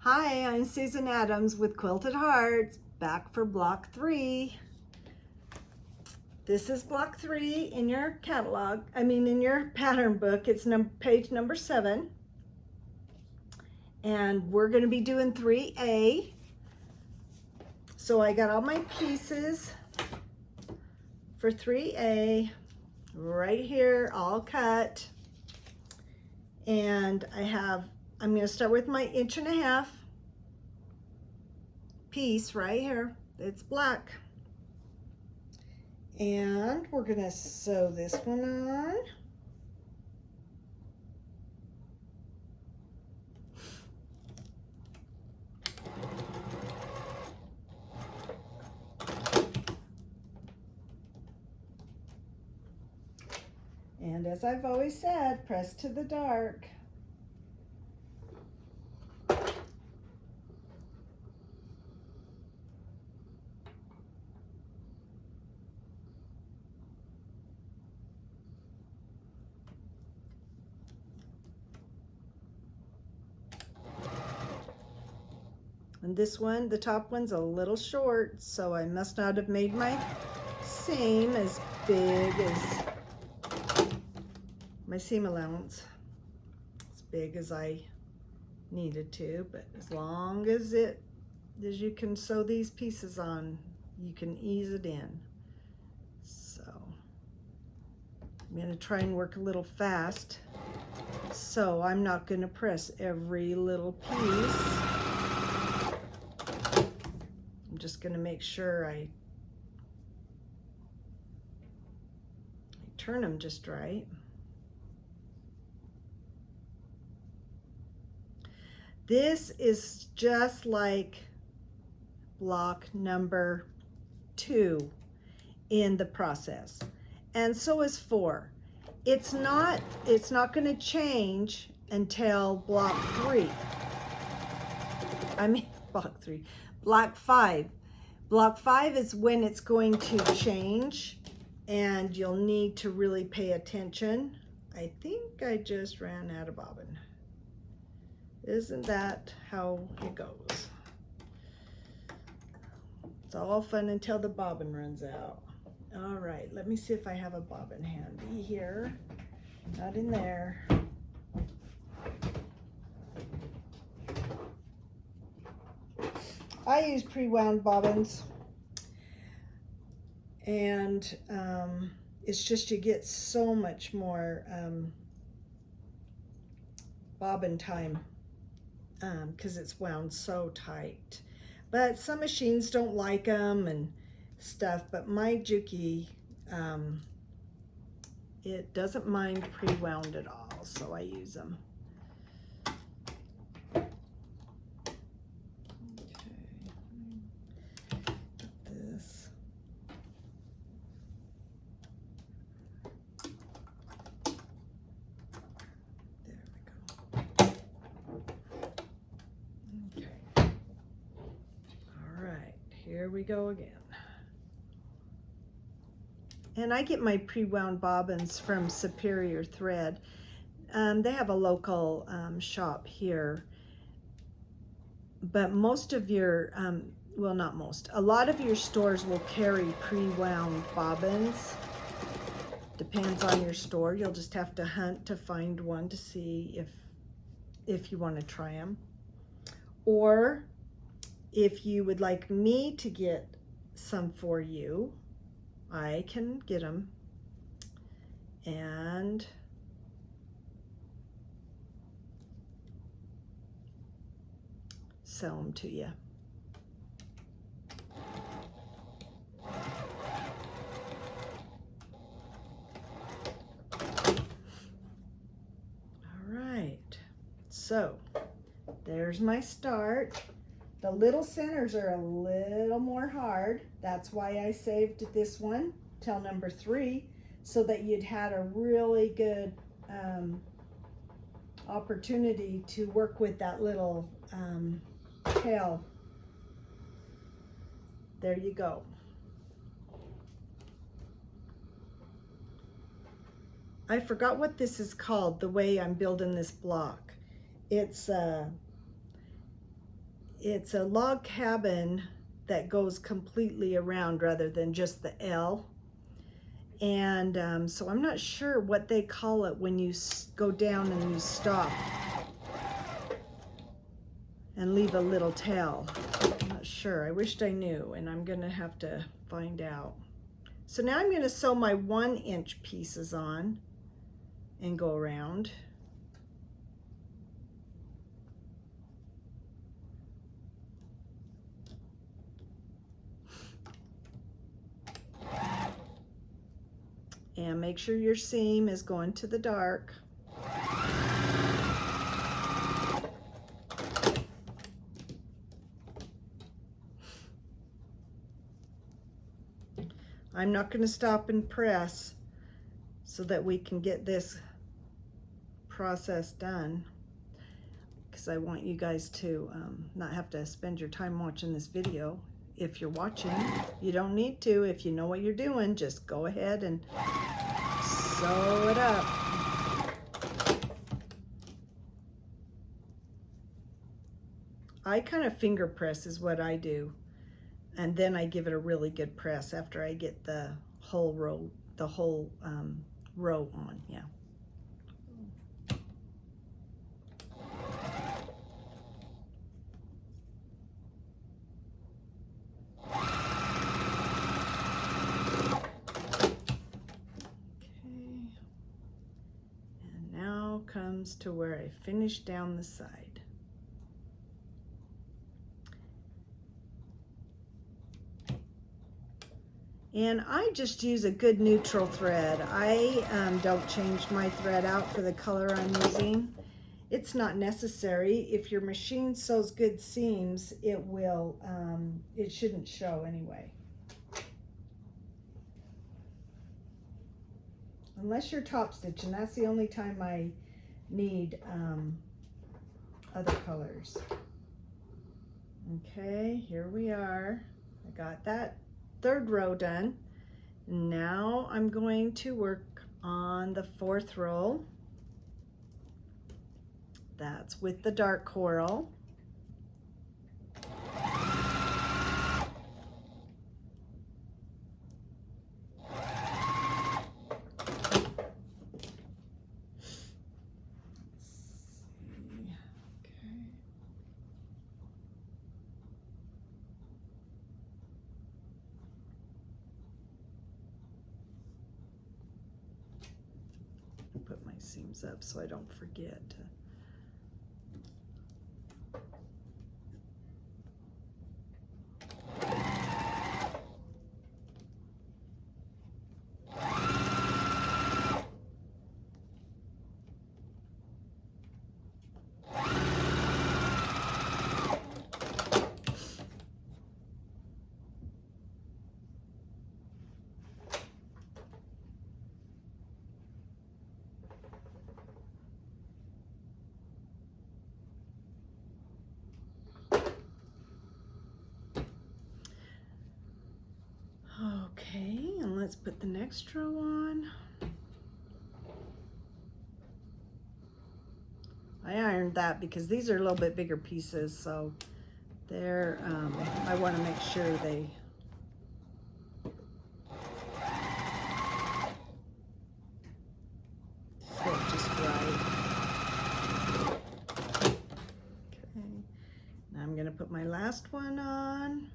Hi, I'm Susan Adams with Quilted Hearts, back for block 3. This is block 3 in your catalog, in your pattern book. It's page number 7. And we're going to be doing 3A. So I got all my pieces for 3A right here, all cut. And I'm going to start with my 1.5" piece right here. It's black. And we're going to sew this one on. And as I've always said, press to the dark. And this one, the top one's a little short, so I must not have made my seam as big as my seam allowance, as big as I needed to, but as long as you can sew these pieces on, you can ease it in. So I'm going to try and work a little fast, so I'm not going to press every little piece. I'm just going to make sure I turn them just right. This is just like block number 2 in the process, and so is 4. It's not going to change until block 3. Block 5. Block 5 is when it's going to change, and you'll need to really pay attention. I think I just ran out of bobbin. Isn't that how it goes? It's all fun until the bobbin runs out. All right, let me see if I have a bobbin handy here. Not in there. I use pre-wound bobbins, and it's just you get so much more bobbin time because it's wound so tight. But some machines don't like them and stuff, but my Juki, it doesn't mind pre-wound at all, so I use them. Here we go again. And I get my pre-wound bobbins from Superior Thread. They have a local shop here, but most of your, well, not most, a lot of your stores will carry pre-wound bobbins. Depends on your store. You'll just have to hunt to find one to see if you want to try them. Or if you would like me to get some for you, I can get them and sell them to you. All right, so there's my start. The little centers are a little more hard. That's why I saved this one till number 3, so that you'd had a really good opportunity to work with that little tail. There you go. I forgot what this is called, the way I'm building this block. It's it's a log cabin that goes completely around rather than just the L. And so I'm not sure what they call it when you go down and you stop and leave a little tail. I'm not sure. I wished I knew, and I'm gonna have to find out. So now I'm gonna sew my 1-inch pieces on and go around. And make sure your seam is going to the dark. I'm not going to stop and press so that we can get this process done, because I want you guys to not have to spend your time watching this video. If you're watching, you don't need to. If you know what you're doing, just go ahead and sew it up. I kind of finger press is what I do, and then I give it a really good press after I get the whole row, row on. Yeah. Comes to where I finish down the side. And I just use a good neutral thread. I don't change my thread out for the color I'm using. It's not necessary. If your machine sews good seams, it will, it shouldn't show anyway. Unless you're top stitching, that's the only time I need other colors. Okay, here we are. I got that 3rd row done. Now I'm going to work on the 4th row. That's with the dark coral. Put my seams up so I don't forget. Okay, and let's put the next row on. I ironed that because these are a little bit bigger pieces, so they're, I want to make sure they fit just right. Okay, now I'm going to put my last one on.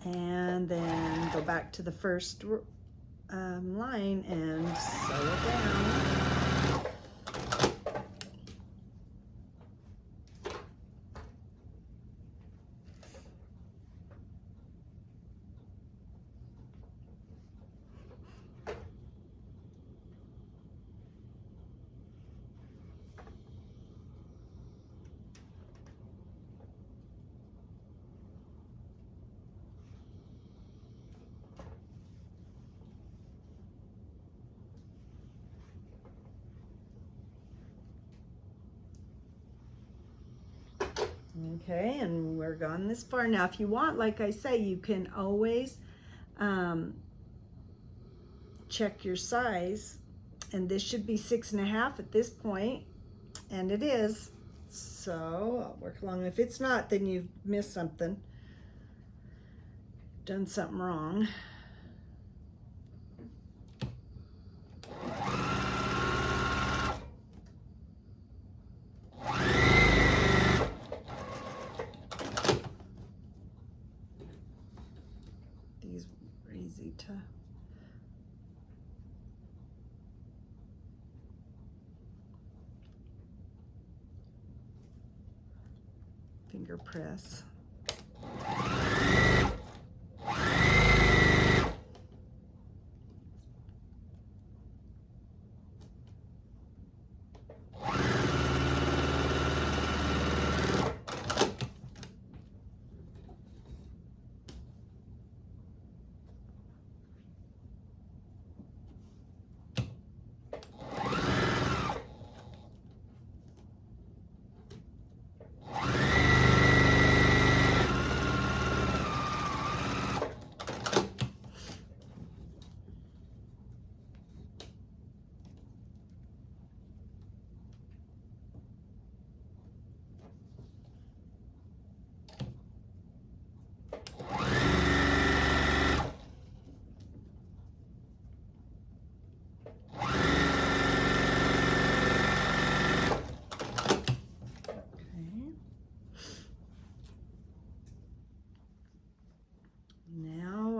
And then go back to the first line and sew it down. Okay, and we're gone this far. Now, if you want, like I say, you can always check your size, and this should be 6.5 at this point, and it is. So I'll work along. If it's not, then you've missed something, done something wrong. These are easy to finger press.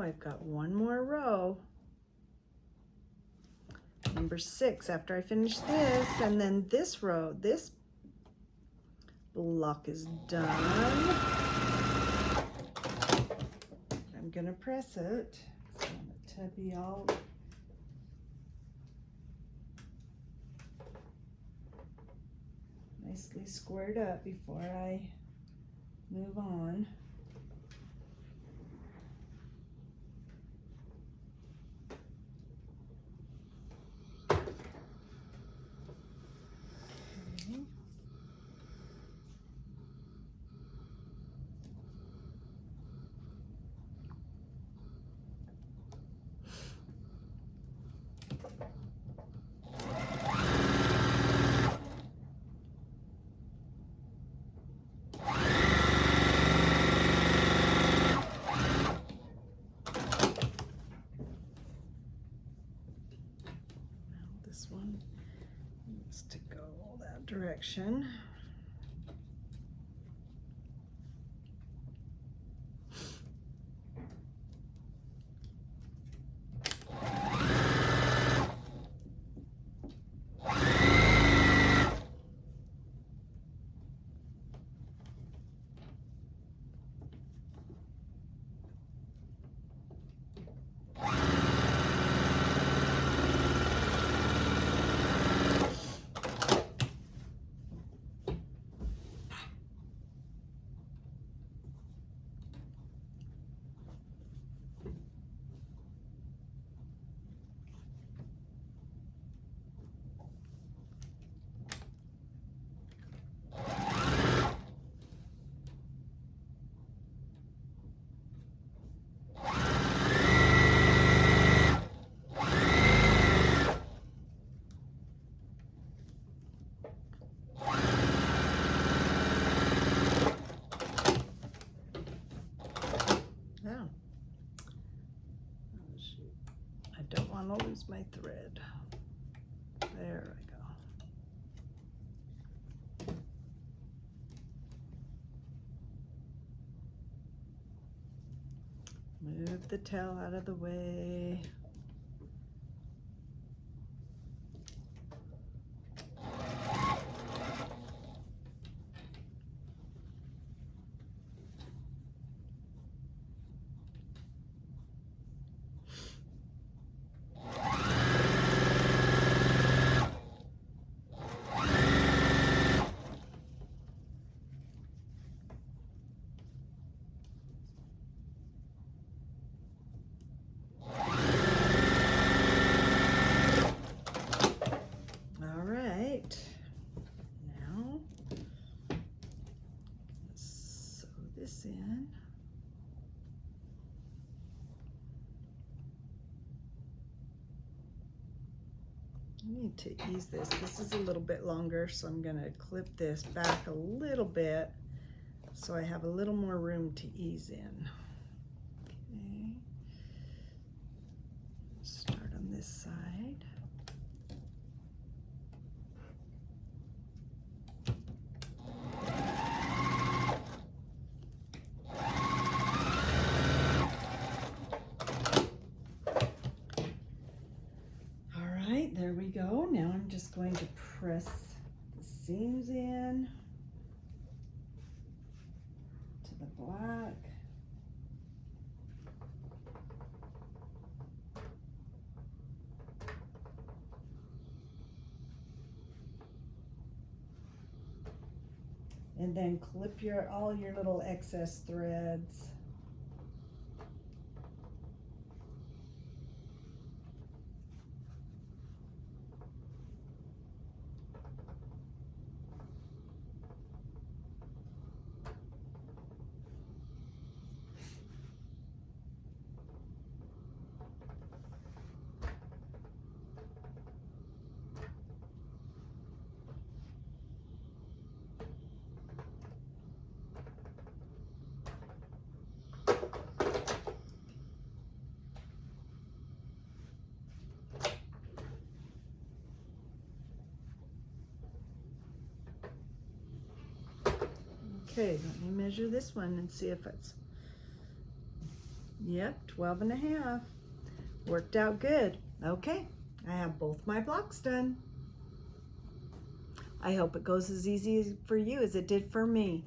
I've got one more row, number 6, after I finish this, and then this row, this block is done. I'm gonna press it. I want it to be all nicely squared up before I move on. This one needs to go that direction. I don't lose my thread. There I go. Move the tail out of the way. this in. I need to ease this. This is a little bit longer, so I'm going to clip this back a little bit so I have a little more room to ease in. Okay. Start on this side. There we go. Now I'm just going to press the seams in to the black. And then clip all your little excess threads. Okay, let me measure this one and see if it's, yep, 12.5. Worked out good. Okay, I have both my blocks done. I hope it goes as easy for you as it did for me.